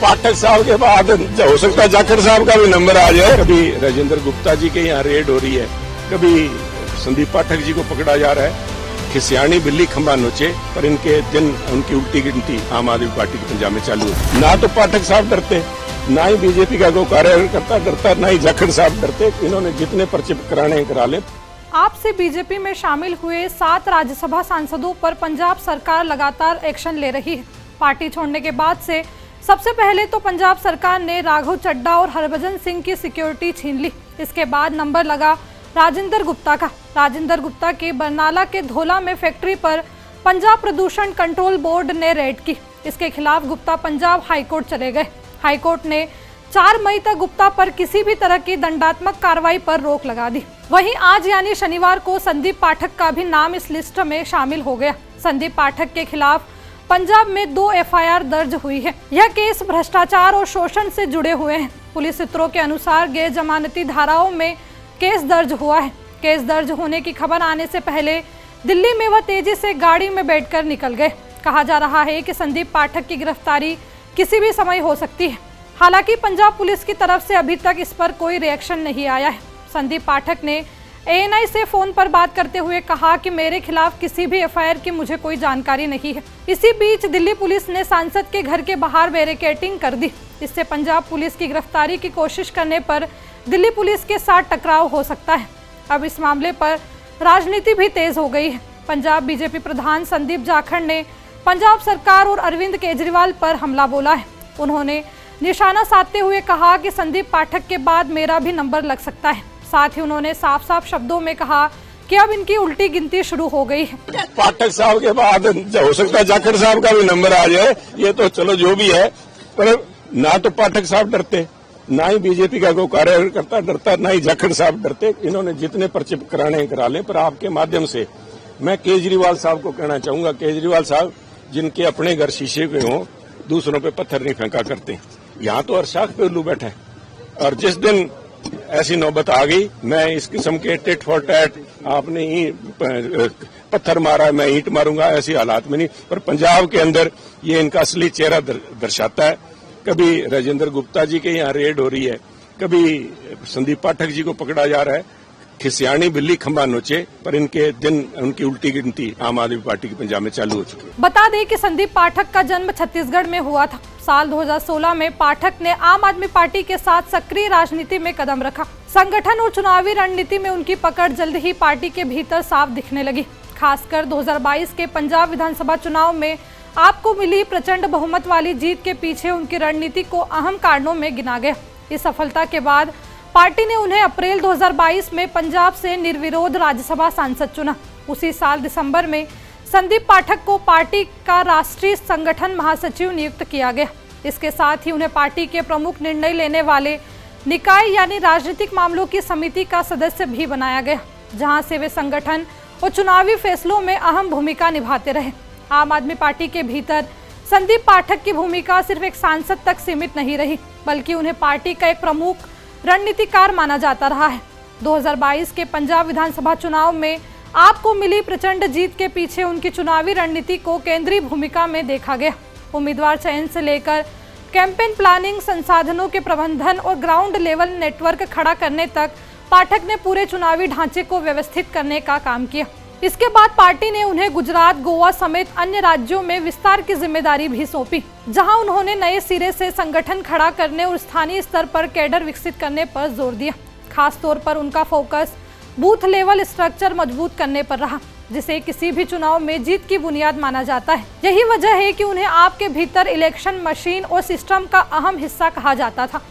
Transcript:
पाठक साहब के बाद हो सकता है जाखड़ साहब का भी नंबर आ जाए। कभी राजेंद्र गुप्ता जी के यहाँ रेड हो रही है, कभी संदीप पाठक जी को पकड़ा जा रहा है। खिसियानी बिल्ली खंबा नोचे, पर इनके दिन उनकी उल्टी गिनती आम आदमी पार्टी के पंजाब में चालू है। ना तो पाठक साहब डरते, ना ही बीजेपी का कोई कार्यकर्ता डरता, ना ही जाखड़ साहब डरते। इन्होंने जितने पर्चे कराने करा ले। आप से बीजेपी में शामिल हुए 7 राज्यसभा सांसदों पर पंजाब सरकार लगातार एक्शन ले रही है। पार्टी छोड़ने के बाद से सबसे पहले तो पंजाब सरकार ने राघव चड्ढा और हरभजन सिंह की सिक्योरिटी छीन ली। इसके बाद नंबर लगा राजेंद्र गुप्ता का। राजेंद्र गुप्ता के बरनाला के धोला में फैक्ट्री पर पंजाब प्रदूषण कंट्रोल बोर्ड ने रेड की। इसके खिलाफ गुप्ता पंजाब हाईकोर्ट चले गए। हाईकोर्ट ने 4 मई तक गुप्ता पर किसी भी तरह की दंडात्मक कार्रवाई पर रोक लगा दी। वहीं आज यानी शनिवार को संदीप पाठक का भी नाम इस लिस्ट में शामिल हो गया। संदीप पाठक के खिलाफ पंजाब में 2 एफआईआर दर्ज हुई है। यह केस भ्रष्टाचार और शोषण से जुड़े हुए हैं। पुलिस सूत्रों के अनुसार गैर जमानती धाराओं में केस दर्ज हुआ है। केस दर्ज होने की खबर आने से पहले दिल्ली में वह तेजी से गाड़ी में बैठकर निकल गए। कहा जा रहा है कि संदीप पाठक की गिरफ्तारी किसी भी समय हो सकती है। हालांकि पंजाब पुलिस की तरफ से अभी तक इस पर कोई रिएक्शन नहीं आया है। संदीप पाठक ने एएनआई से फोन पर बात करते हुए कहा कि मेरे खिलाफ किसी भी एफआईआर की मुझे कोई जानकारी नहीं है। इसी बीच दिल्ली पुलिस ने सांसद के घर के बाहर बैरिकेडिंग कर दी। इससे पंजाब पुलिस की गिरफ्तारी की कोशिश करने पर दिल्ली पुलिस के साथ टकराव हो सकता है। अब इस मामले पर राजनीति भी तेज हो गई है। पंजाब बीजेपी प्रधान संदीप जाखड़ ने पंजाब सरकार और अरविंद केजरीवाल पर हमला बोला है। उन्होंने निशाना साधते हुए कहा कि संदीप पाठक के बाद मेरा भी नंबर लग सकता है। साथ ही उन्होंने साफ साफ शब्दों में कहा कि अब इनकी उल्टी गिनती शुरू हो गई है। पाठक साहब के बाद हो सकता है जाखड़ साहब का भी नंबर आ जाए। ये तो चलो जो भी है, पर ना तो पाठक साहब डरते, ना ही बीजेपी का कोई कार्यकर्ता डरता, ना ही जाखड़ साहब डरते। इन्होंने जितने पर्चे कराने करा ले। पर आपके माध्यम से मैं केजरीवाल साहब को कहना चाहूंगा, केजरीवाल साहब जिनके अपने घर शीशे पे हों, दूसरों पे पत्थर नहीं फेंका करते। यहाँ तो हर शाख पे उल्लू बैठा है, और जिस दिन ऐसी नौबत आ गई, मैं इस किस्म के टिट फॉर टैट, आपने ही पत्थर मारा मैं ईंट मारूंगा, ऐसी हालात में नहीं। पर पंजाब के अंदर ये इनका असली चेहरा दर्शाता है। कभी राजेंद्र गुप्ता जी के यहाँ रेड हो रही है, कभी संदीप पाठक जी को पकड़ा जा रहा है। खिसियानी बिल्ली खंबा नोचे, पर इनके दिन उनकी उल्टी गिनती आम आदमी पार्टी के पंजाब में चालू हो चुकी है। बता दें कि संदीप पाठक का जन्म छत्तीसगढ़ में हुआ था। साल 2016 में पाठक ने आम आदमी पार्टी के साथ सक्रिय राजनीति में कदम रखा। संगठन और चुनावी रणनीति में उनकी पकड़ जल्द ही पार्टी के भीतर साफ दिखने लगी। खासकर 2022 के पंजाब विधानसभा चुनाव में आपको मिली प्रचंड बहुमत वाली जीत के पीछे उनकी रणनीति को अहम कारणों में गिना गया। इस सफलता के बाद पार्टी ने उन्हें अप्रैल 2022 में पंजाब से निर्विरोध राज्यसभा सांसद चुना। उसी साल दिसंबर में संदीप पाठक को पार्टी का राष्ट्रीय संगठन महासचिव नियुक्त किया गया। इसके साथ ही उन्हें पार्टी के प्रमुख निर्णय लेने वाले निकाय यानी राजनीतिक मामलों की समिति का सदस्य भी बनाया गया, जहां से वे संगठन और चुनावी फैसलों में अहम भूमिका निभाते रहे। आम आदमी पार्टी के भीतर संदीप पाठक की भूमिका सिर्फ एक सांसद तक सीमित नहीं रही, बल्कि उन्हें पार्टी का एक प्रमुख रणनीतिकार माना जाता रहा है। 2022 के पंजाब विधानसभा चुनाव में आपको मिली प्रचंड जीत के पीछे उनकी चुनावी रणनीति को केंद्रीय भूमिका में देखा गया। उम्मीदवार चयन से लेकर कैंपेन प्लानिंग, संसाधनों के प्रबंधन और ग्राउंड लेवल नेटवर्क खड़ा करने तक पाठक ने पूरे चुनावी ढांचे को व्यवस्थित करने का काम किया। इसके बाद पार्टी ने उन्हें गुजरात, गोवा समेत अन्य राज्यों में विस्तार की जिम्मेदारी भी सौंपी, जहां उन्होंने नए सिरे से संगठन खड़ा करने और स्थानीय स्तर पर कैडर विकसित करने पर जोर दिया। खास तौर पर उनका फोकस बूथ लेवल स्ट्रक्चर मजबूत करने पर रहा, जिसे किसी भी चुनाव में जीत की बुनियाद माना जाता है। यही वजह है कि उन्हें आपके भीतर इलेक्शन मशीन और सिस्टम का अहम हिस्सा कहा जाता था।